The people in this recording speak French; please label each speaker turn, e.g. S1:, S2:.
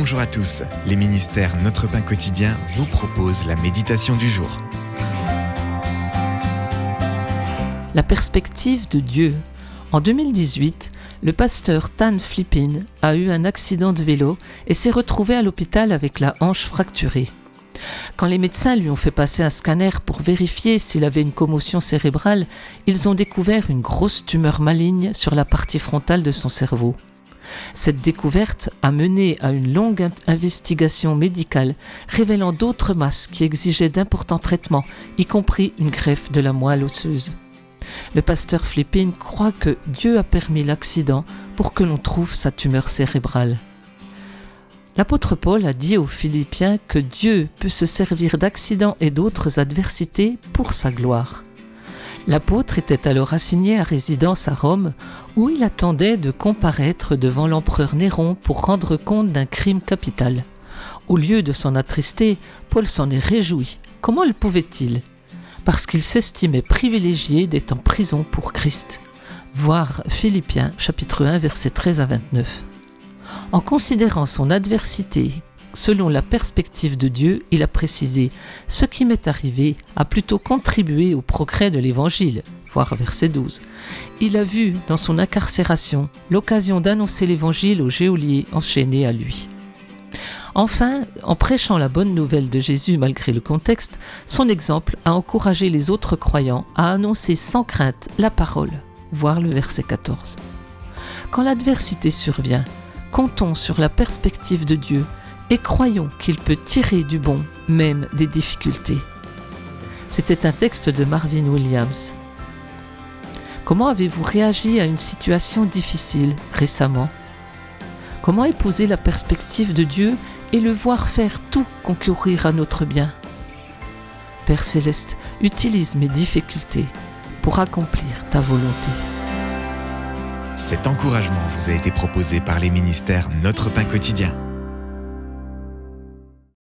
S1: Bonjour à tous, les ministères Notre Pain Quotidien vous proposent la méditation du jour.
S2: La perspective de Dieu. En 2018, le pasteur Tan Flippin a eu un accident de vélo et s'est retrouvé à l'hôpital avec la hanche fracturée. Quand les médecins lui ont fait passer un scanner pour vérifier s'il avait une commotion cérébrale, ils ont découvert une grosse tumeur maligne sur la partie frontale de son cerveau. Cette découverte a mené à une longue investigation médicale révélant d'autres masses qui exigeaient d'importants traitements, y compris une greffe de la moelle osseuse. Le pasteur Flippin croit que Dieu a permis l'accident pour que l'on trouve sa tumeur cérébrale. L'apôtre Paul a dit aux Philippiens que Dieu peut se servir d'accidents et d'autres adversités pour sa gloire. L'apôtre était alors assigné à résidence à Rome, où il attendait de comparaître devant l'empereur Néron pour rendre compte d'un crime capital. Au lieu de s'en attrister, Paul s'en est réjoui. Comment le pouvait-il ? Parce qu'il s'estimait privilégié d'être en prison pour Christ. Voir Philippiens, chapitre 1, versets 13 à 29. En considérant son adversité selon la perspective de Dieu, il a précisé « Ce qui m'est arrivé a plutôt contribué au progrès de l'Évangile », voir verset 12. Il a vu dans son incarcération l'occasion d'annoncer l'Évangile aux geôliers enchaînés à lui. Enfin, en prêchant la bonne nouvelle de Jésus malgré le contexte, son exemple a encouragé les autres croyants à annoncer sans crainte la parole, voir le verset 14. Quand l'adversité survient, comptons sur la perspective de Dieu et croyons qu'il peut tirer du bon, même des difficultés. C'était un texte de Marvin Williams. Comment avez-vous réagi à une situation difficile récemment ? Comment épouser la perspective de Dieu et le voir faire tout concourir à notre bien ? Père Céleste, utilise mes difficultés pour accomplir ta volonté.
S1: Cet encouragement vous a été proposé par les ministères Notre Pain Quotidien.